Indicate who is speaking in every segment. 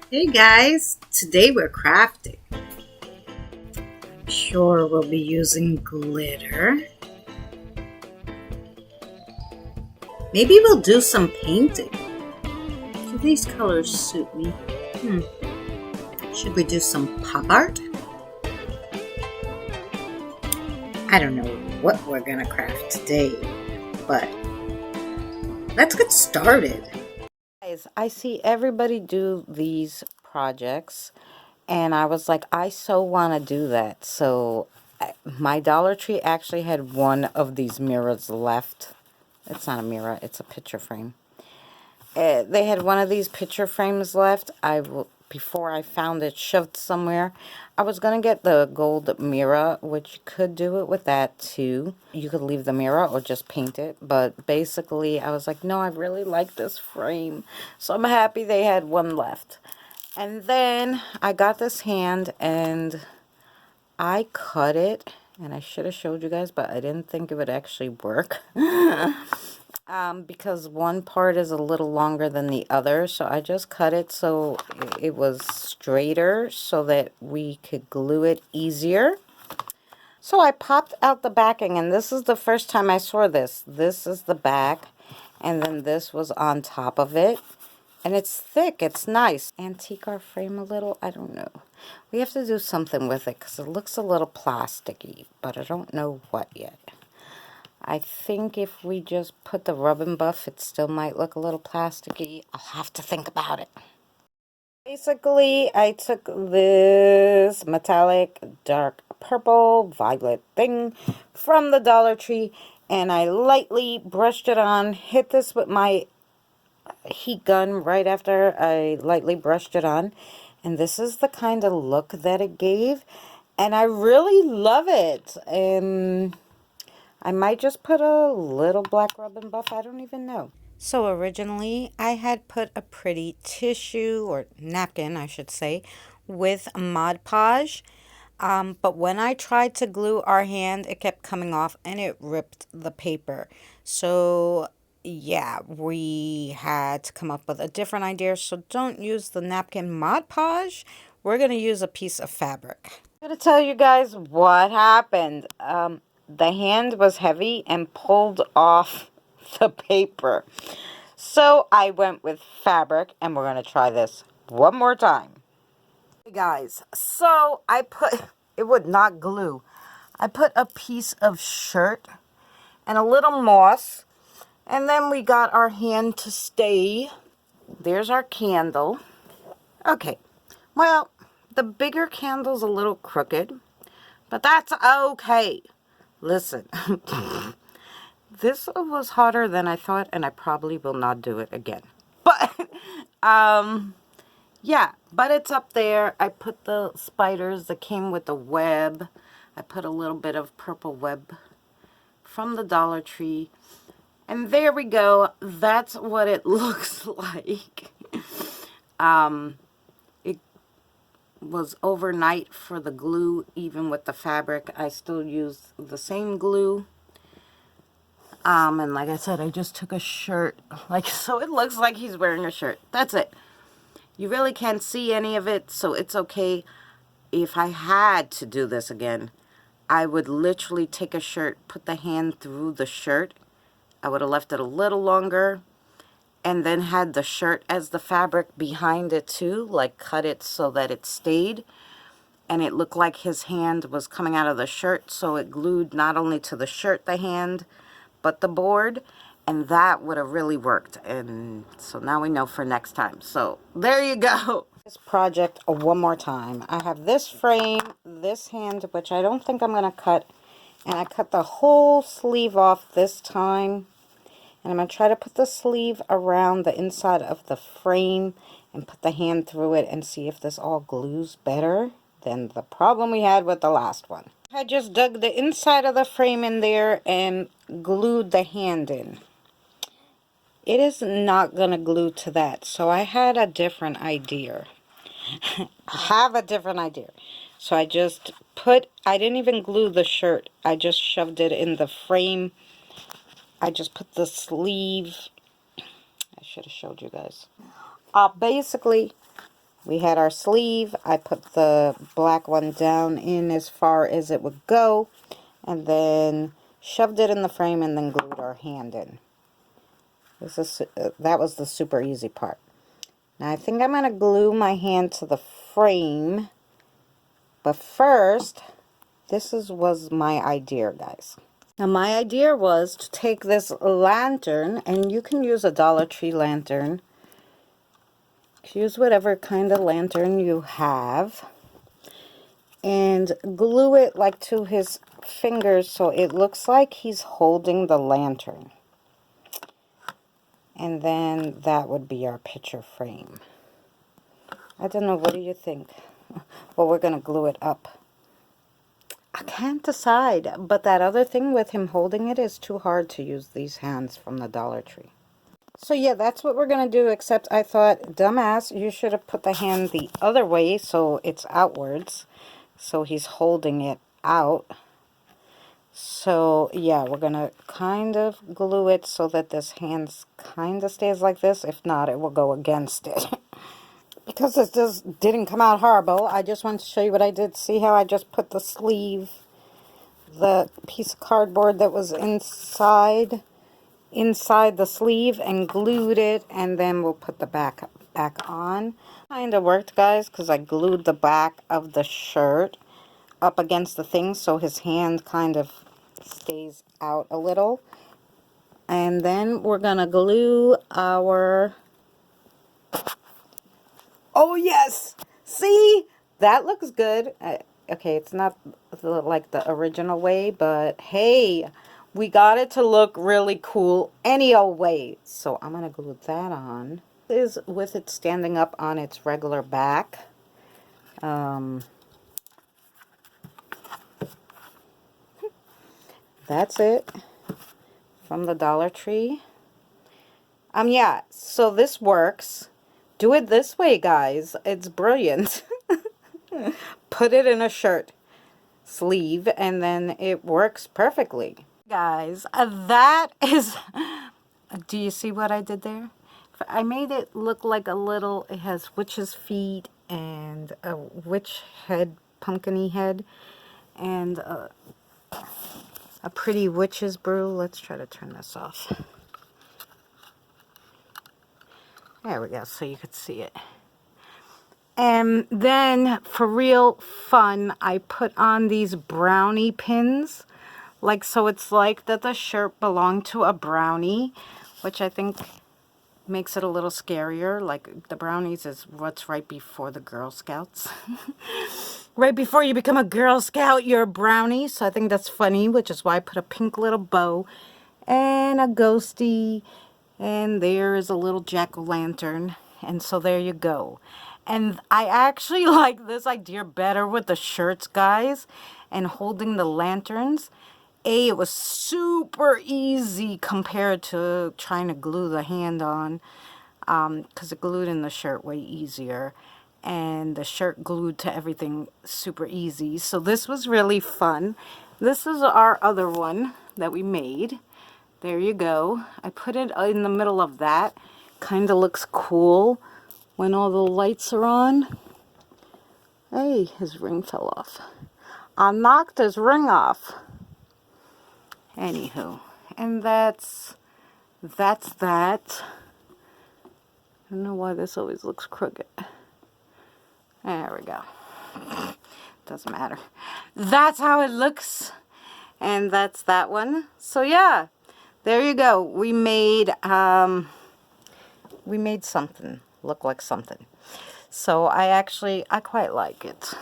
Speaker 1: Hey guys, today we're crafting. Sure, we'll be using glitter. Maybe we'll do some painting. Do these colors suit me? Should we do some pop art? I don't know what we're gonna craft today, but let's get started.
Speaker 2: Guys, I see everybody do these projects, and I was like, I so want to do that. So my Dollar Tree actually had one of these mirrors left. It's not a mirror, it's a picture frame. They had one of these picture frames left. Before I found it shoved somewhere. I was gonna get the gold mirror, which you could do it with that too. You could leave the mirror or just paint it. But basically, I was like, no, I really like this frame. So I'm happy they had one left. And then I got this hand and I cut it. And I should have showed you guys, but I didn't think it would actually work. Because one part is a little longer than the other, so I just cut it so it was straighter so that we could glue it easier. So I popped out the backing, and this is the first time I saw this. This is the back, and then this was on top of it. And it's thick, it's nice. Antique our frame a little, I don't know. We have to do something with it because it looks a little plasticky, but I don't know what yet. I think if we just put the rub and buff, it still might look a little plasticky. I'll have to think about it. Basically, I took this metallic dark purple violet thing from the Dollar Tree and I lightly brushed it on, hit this with my heat gun right after I lightly brushed it on. And this is the kind of look that it gave. And I really love it. I might just put a little black rub and buff. I don't even know. So originally I had put a pretty tissue or napkin, I should say, with Mod Podge. But when I tried to glue our hand, it kept coming off and it ripped the paper. So yeah, we had to come up with a different idea. So don't use the napkin Mod Podge. We're going to use a piece of fabric. I'm going to tell you guys what happened. The hand was heavy and pulled off the paper. So I went with fabric and we're going to try this one more time. Hey guys, so it would not glue. I put a piece of shirt and a little moss, and then we got our hand to stay. There's our candle. Okay, well, the bigger candle's a little crooked, but that's okay. Listen, this was harder than I thought, and I probably will not do it again. But, yeah, but it's up there. I put the spiders that came with the web. I put a little bit of purple web from the Dollar Tree. And there we go. That's what it looks like. It was overnight for the glue, even with the fabric. I still use the same glue. And like I said, I just took a shirt, like, so it looks like he's wearing a shirt. That's it. You really can't see any of it, so it's okay. If I had to do this again, I would literally take a shirt, put the hand through the shirt. I would have left it a little longer, and then had the shirt as the fabric behind it too, like cut it so that it stayed. And it looked like his hand was coming out of the shirt, so it glued not only to the shirt, the hand, but the board, and that would have really worked. And so now we know for next time. So there you go. This project one more time. I have this frame, this hand, which I don't think I'm going to cut, and I cut the whole sleeve off this time. And I'm going to try to put the sleeve around the inside of the frame and put the hand through it and see if this all glues better than the problem we had with the last one. I just dug the inside of the frame in there and glued the hand in. It is not going to glue to that, so I had a different idea. So I didn't even glue the shirt. I just shoved it in the frame. I just put the sleeve. I should have showed you guys. Basically, We had our sleeve. I put the black one down in as far as it would go, and then shoved it in the frame and then glued our hand in. That was the super easy part. Now I think I'm going to glue my hand to the frame, but first, was my idea, guys. Now my idea was to take this lantern, and you can use a Dollar Tree lantern. Use whatever kind of lantern you have, and glue it like to his fingers so it looks like he's holding the lantern. And then that would be our picture frame. I don't know, what do you think? Well, we're going to glue it up. I can't decide, but that other thing with him holding it is too hard to use these hands from the Dollar Tree. So yeah, that's what we're going to do, except I thought, dumbass, you should have put the hand the other way so it's outwards. So he's holding it out. So yeah, we're going to kind of glue it so that this hand kind of stays like this. If not, it will go against it. Because this just didn't come out horrible, I just wanted to show you what I did. See how I just put the sleeve, the piece of cardboard that was inside the sleeve, and glued it, and then we'll put the back on. Kind of worked, guys, because I glued the back of the shirt up against the thing so his hand kind of stays out a little. And then we're gonna glue our... Oh yes, see, that looks good. Okay, it's not like the original way, but hey, we got it to look really cool any old way. So I'm gonna glue that on. This is with it standing up on its regular back. That's it from the Dollar Tree. Yeah, so this works. Do it this way, guys. It's brilliant. Put it in a shirt sleeve, and then it works perfectly. Guys, that is... Do you see what I did there? I made it look like a little... It has witch's feet and a witch head, pumpkin-y head, and a pretty witch's brew. Let's try to turn this off. There we go, so you could see it. And then, for real fun, I put on these brownie pins. Like, so it's like that the shirt belonged to a brownie, which I think makes it a little scarier. Like, the brownies is what's right before the Girl Scouts. Right before you become a Girl Scout, you're a brownie. So I think that's funny, which is why I put a pink little bow and a ghosty. And there is a little jack-o'-lantern. And so there you go. And I actually like this idea better with the shirts, guys, and holding the lanterns. It was super easy compared to trying to glue the hand on, because it glued in the shirt way easier, and the shirt glued to everything super easy. So this was really fun. This is our other one that we made. There you go. I put it in the middle of that. Kind of looks cool when all the lights are on. Hey, his ring fell off. I knocked his ring off. Anywho, and that's that. I don't know why this always looks crooked. There we go. Doesn't matter. That's how it looks. And that's that one. So yeah, there you go. We made something look like something. So I quite like it.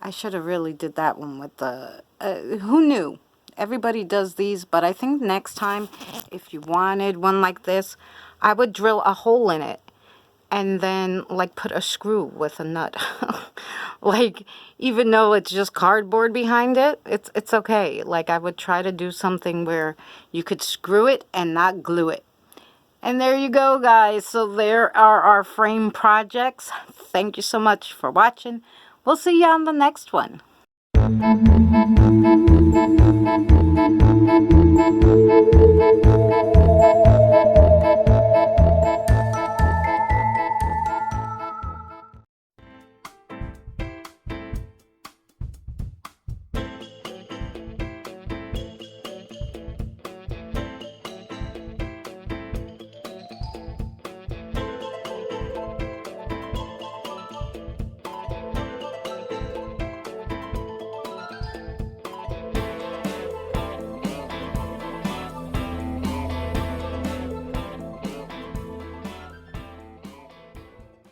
Speaker 2: I should have really did that one with the, who knew? Everybody does these, but I think next time, if you wanted one like this, I would drill a hole in it and then like put a screw with a nut. Like, even though it's just cardboard behind it, it's okay. Like, I would try to do something where you could screw it and not glue it. And there you go, guys. So there are our frame projects. Thank you so much for watching. We'll see you on the next one.